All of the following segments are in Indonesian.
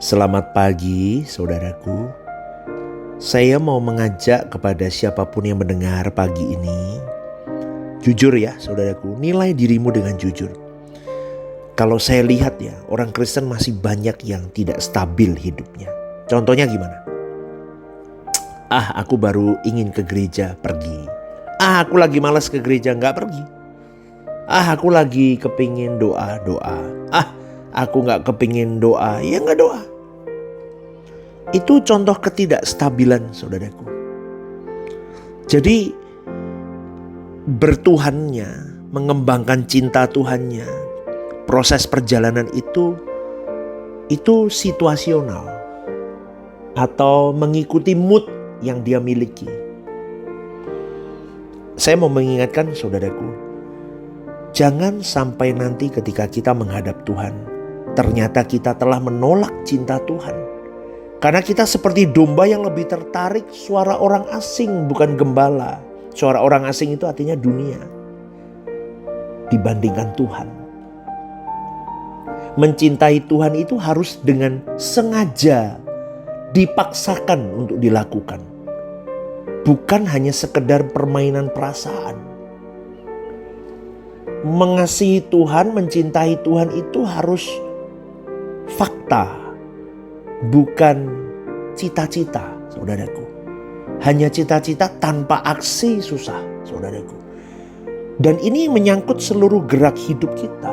Selamat pagi, saudaraku. Saya mau mengajak kepada siapapun yang mendengar pagi ini, jujur ya, saudaraku, nilai dirimu dengan jujur. Kalau saya lihat ya, orang Kristen masih banyak yang tidak stabil hidupnya. Contohnya gimana? Aku baru ingin ke gereja, pergi. Aku lagi malas ke gereja, nggak pergi. Aku lagi kepingin doa. Aku nggak kepingin doa, ya nggak doa. Itu contoh ketidakstabilan, saudaraku. Jadi bertuhannya, mengembangkan cinta Tuhannya, proses perjalanan itu situasional atau mengikuti mood yang dia miliki. Saya mau mengingatkan saudaraku, jangan sampai nanti ketika kita menghadap Tuhan, ternyata kita telah menolak cinta Tuhan. Karena kita seperti domba yang lebih tertarik suara orang asing, bukan gembala. Suara orang asing itu artinya dunia, dibandingkan Tuhan. Mencintai Tuhan itu harus dengan sengaja dipaksakan untuk dilakukan. Bukan hanya sekedar permainan perasaan. Mengasihi Tuhan, mencintai Tuhan itu harus fakta, bukan cita-cita, saudaraku. Hanya cita-cita tanpa aksi susah, saudaraku. Dan ini menyangkut seluruh gerak hidup kita.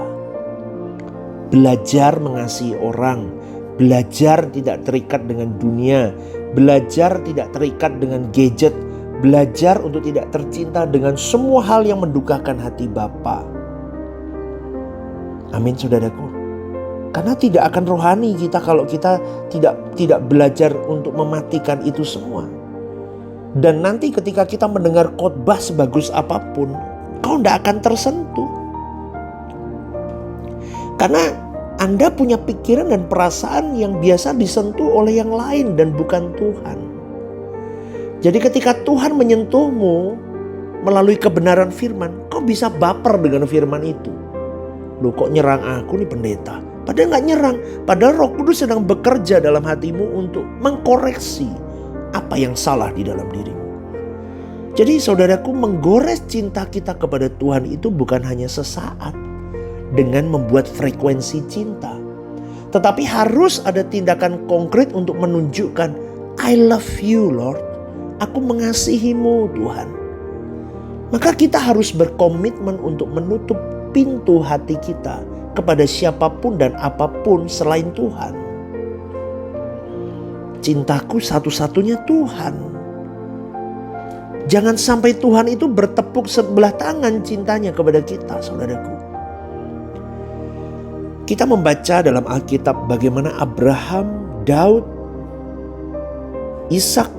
Belajar mengasihi orang, belajar tidak terikat dengan dunia, belajar tidak terikat dengan gadget, belajar untuk tidak tercinta dengan semua hal yang mendukakan hati Bapa. Amin, saudaraku. Karena tidak akan rohani kita kalau kita tidak belajar untuk mematikan itu semua. Dan nanti ketika kita mendengar khotbah sebagus apapun, kau tidak akan tersentuh. Karena Anda punya pikiran dan perasaan yang biasa disentuh oleh yang lain dan bukan Tuhan. Jadi ketika Tuhan menyentuhmu melalui kebenaran firman, kau bisa baper dengan firman itu. Loh, kok nyerang aku nih pendeta? Padahal gak nyerang. Padahal Roh Kudus sedang bekerja dalam hatimu untuk mengkoreksi apa yang salah di dalam dirimu. Jadi saudaraku, menggores cinta kita kepada Tuhan itu bukan hanya sesaat dengan membuat frekuensi cinta. Tetapi harus ada tindakan konkret untuk menunjukkan, I love you Lord. Aku mengasihimu Tuhan. Maka kita harus berkomitmen untuk menutup pintu hati kita kepada siapapun dan apapun selain Tuhan. Cintaku satu-satunya Tuhan. Jangan sampai Tuhan itu bertepuk sebelah tangan cintanya kepada kita, saudaraku. Kita membaca dalam Alkitab bagaimana Abraham, Daud, Ishak,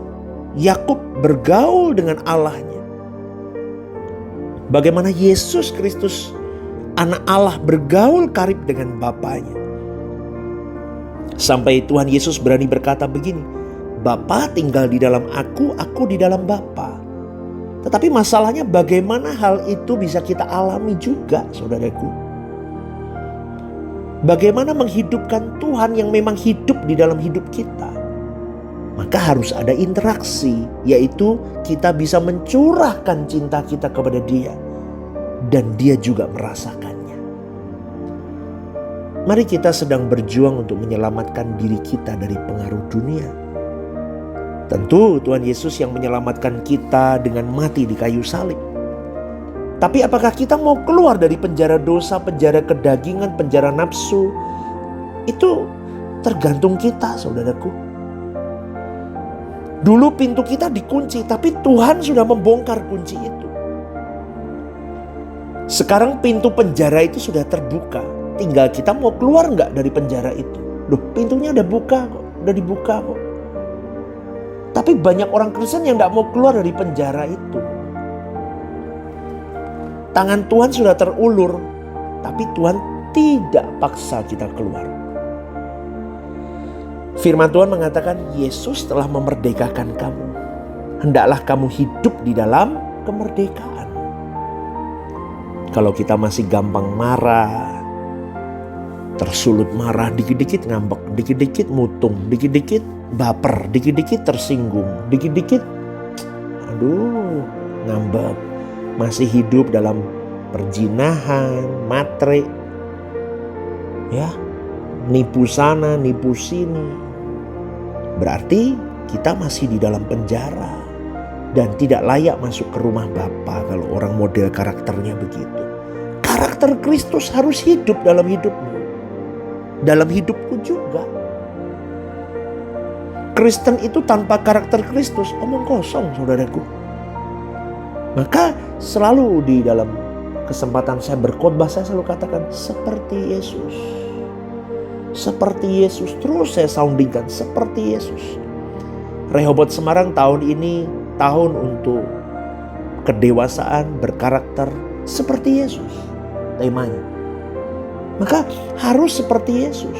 Yakub bergaul dengan Allahnya. Bagaimana Yesus Kristus, Anak Allah, bergaul karib dengan Bapanya. Sampai Tuhan Yesus berani berkata begini, Bapa tinggal di dalam aku di dalam Bapa. Tetapi masalahnya bagaimana hal itu bisa kita alami juga, saudaraku. Bagaimana menghidupkan Tuhan yang memang hidup di dalam hidup kita. Maka harus ada interaksi, yaitu kita bisa mencurahkan cinta kita kepada Dia. Dan Dia juga merasakannya. Mari kita sedang berjuang untuk menyelamatkan diri kita dari pengaruh dunia. Tentu Tuhan Yesus yang menyelamatkan kita dengan mati di kayu salib. Tapi apakah kita mau keluar dari penjara dosa, penjara kedagingan, penjara nafsu? Itu tergantung kita, saudaraku. Dulu pintu kita dikunci, tapi Tuhan sudah membongkar kunci itu. Sekarang pintu penjara itu sudah terbuka. Tinggal kita mau keluar nggak dari penjara itu. Loh, pintunya udah dibuka kok. Tapi banyak orang Kristen yang nggak mau keluar dari penjara itu. Tangan Tuhan sudah terulur, tapi Tuhan tidak paksa kita keluar. Firman Tuhan mengatakan, Yesus telah memerdekakan kamu. Hendaklah kamu hidup di dalam kemerdekaan. Kalau kita masih gampang marah, tersulut marah, dikit-dikit ngambek, dikit-dikit mutung, dikit-dikit baper, dikit-dikit tersinggung, dikit-dikit ngambek. Masih hidup dalam perjinahan, matre, ya, nipu sana, nipu sini. Berarti kita masih di dalam penjara dan tidak layak masuk ke rumah Bapa kalau orang model karakternya begitu. Karakter Kristus harus hidup dalam hidupmu, dalam hidupku juga. Kristen itu tanpa karakter Kristus omong kosong, saudaraku. Maka selalu di dalam kesempatan saya berkhotbah, saya selalu katakan seperti Yesus. Seperti Yesus, terus saya soundingkan seperti Yesus. Rehoboth Semarang tahun ini tahun untuk kedewasaan, berkarakter seperti Yesus temanya. Maka harus seperti Yesus.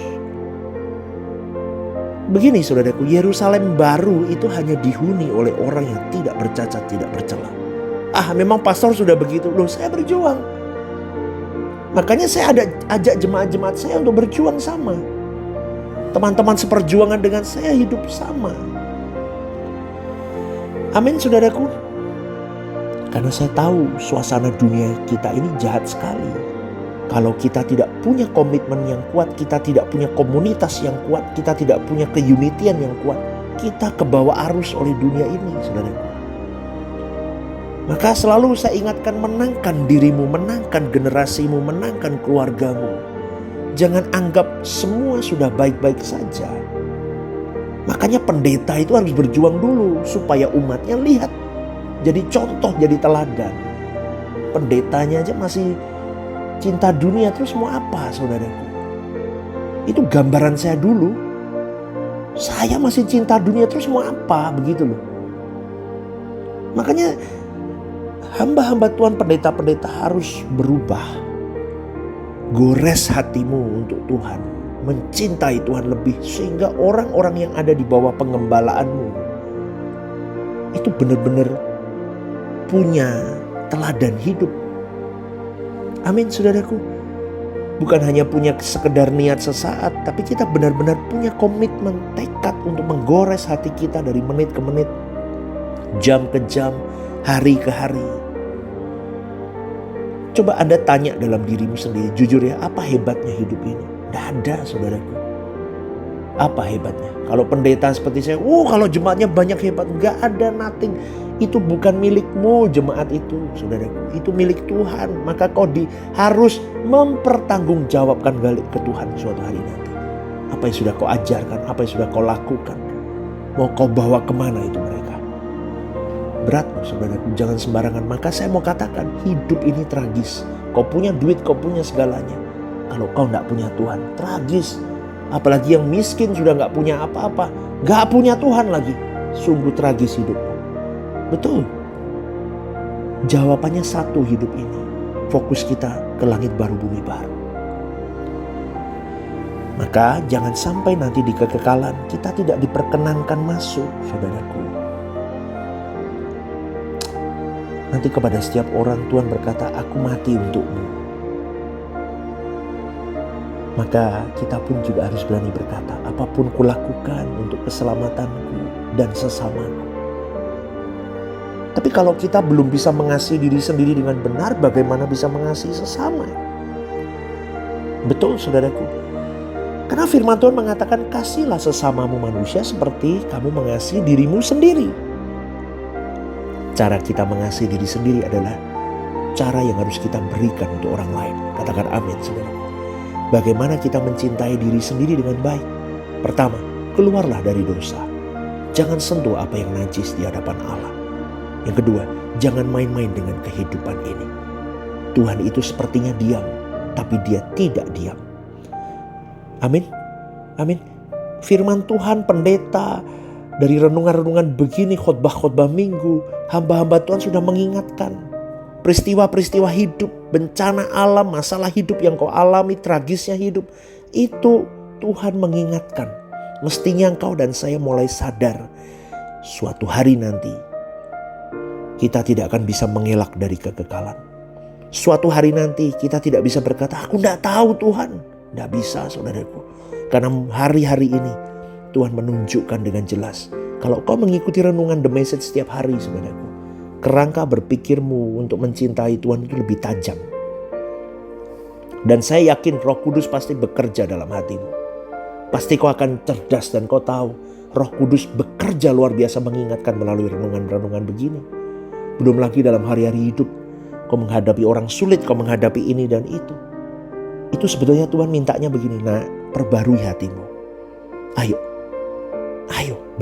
Begini saudaraku, Yerusalem baru itu hanya dihuni oleh orang yang tidak bercacat, tidak bercela. Memang pastor sudah begitu. Loh, saya berjuang. Makanya saya ajak jemaat-jemaat saya untuk berjuang sama. Teman-teman seperjuangan dengan saya hidup sama. Amin saudaraku. Karena saya tahu suasana dunia kita ini jahat sekali. Kalau kita tidak punya komitmen yang kuat, kita tidak punya komunitas yang kuat, kita tidak punya keunitian yang kuat, kita kebawa arus oleh dunia ini saudaraku. Maka selalu saya ingatkan, menangkan dirimu, menangkan generasimu, menangkan keluargamu. Jangan anggap semua sudah baik-baik saja. Makanya pendeta itu harus berjuang dulu supaya umatnya lihat. Jadi contoh, jadi teladan. Pendetanya aja masih cinta dunia, terus mau apa saudaraku? Itu gambaran saya dulu. Saya masih cinta dunia, terus mau apa? Begitu loh. Makanya hamba-hamba Tuhan, pendeta-pendeta harus berubah. Gores hatimu untuk Tuhan. Mencintai Tuhan lebih. Sehingga orang-orang yang ada di bawah pengembalaanmu itu benar-benar punya teladan hidup. Amin saudaraku. Bukan hanya punya sekedar niat sesaat, tapi kita benar-benar punya komitmen, tekad untuk menggores hati kita dari menit ke menit, jam ke jam, hari ke hari. Coba Anda tanya dalam dirimu sendiri, jujur ya, apa hebatnya hidup ini? Tidak ada saudaraku. Apa hebatnya? Kalau pendeta seperti saya, kalau jemaatnya banyak hebat. Gak ada, nothing. Itu bukan milikmu jemaat itu saudaraku. Itu milik Tuhan. Maka kau harus mempertanggungjawabkan balik ke Tuhan suatu hari nanti. Apa yang sudah kau ajarkan, apa yang sudah kau lakukan. Mau kau bawa kemana itu mereka? Berat loh saudaraku, jangan sembarangan. Maka saya mau katakan, hidup ini tragis. Kau punya duit, kau punya segalanya. Kalau kau tidak punya Tuhan, tragis. Apalagi yang miskin sudah gak punya apa-apa, gak punya Tuhan lagi. Sungguh tragis hidupmu. Betul. Jawabannya satu hidup ini. Fokus kita ke langit baru, bumi baru. Maka jangan sampai nanti di kekekalan kita tidak diperkenankan masuk, saudaraku. Nanti kepada setiap orang Tuhan berkata, aku mati untukmu. Maka kita pun juga harus berani berkata, apapun kulakukan untuk keselamatanku dan sesamaku. Tapi kalau kita belum bisa mengasihi diri sendiri dengan benar, bagaimana bisa mengasihi sesama? Betul saudaraku. Karena firman Tuhan mengatakan, kasihlah sesamamu manusia seperti kamu mengasihi dirimu sendiri. Cara kita mengasihi diri sendiri adalah cara yang harus kita berikan untuk orang lain. Katakan amin saudara. Bagaimana kita mencintai diri sendiri dengan baik? Pertama, keluarlah dari dosa. Jangan sentuh apa yang najis di hadapan Allah. Yang kedua, jangan main-main dengan kehidupan ini. Tuhan itu sepertinya diam, tapi dia tidak diam. Amin. Amin. Firman Tuhan, pendeta, dari renungan-renungan begini, khotbah-khotbah minggu, hamba-hamba Tuhan sudah mengingatkan. Peristiwa-peristiwa hidup, bencana alam, masalah hidup yang kau alami, tragisnya hidup. Itu Tuhan mengingatkan. Mestinya engkau dan saya mulai sadar. Suatu hari nanti kita tidak akan bisa mengelak dari kekekalan. Suatu hari nanti kita tidak bisa berkata, aku tidak tahu Tuhan. Tidak bisa saudaraku. Karena hari-hari ini Tuhan menunjukkan dengan jelas. Kalau kau mengikuti renungan The Message setiap hari saudaraku, kerangka berpikirmu untuk mencintai Tuhan itu lebih tajam. Dan saya yakin Roh Kudus pasti bekerja dalam hatimu. Pasti kau akan cerdas dan kau tahu Roh Kudus bekerja luar biasa mengingatkan melalui renungan-renungan begini. Belum lagi dalam hari-hari hidup kau menghadapi orang sulit, kau menghadapi ini dan itu. Itu sebetulnya Tuhan mintanya begini, nak, perbarui hatimu. Ayo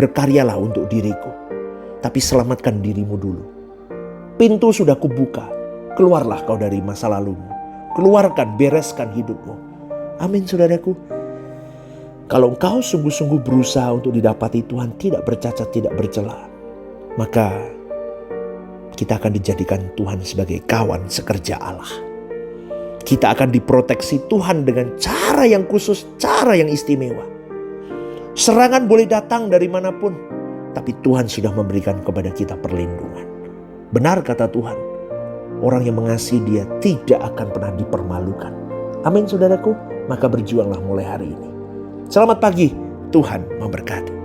berkaryalah untuk diriku. Tapi selamatkan dirimu dulu. Pintu sudah kubuka, keluarlah kau dari masa lalumu. Keluarkan, bereskan hidupmu. Amin saudaraku. Kalau engkau sungguh-sungguh berusaha untuk didapati Tuhan tidak bercacat, tidak bercela, maka kita akan dijadikan Tuhan sebagai kawan sekerja Allah. Kita akan diproteksi Tuhan dengan cara yang khusus, cara yang istimewa. Serangan boleh datang dari manapun, tapi Tuhan sudah memberikan kepada kita perlindungan. Benar kata Tuhan, orang yang mengasihi Dia tidak akan pernah dipermalukan. Amin saudaraku, maka berjuanglah mulai hari ini. Selamat pagi, Tuhan memberkati.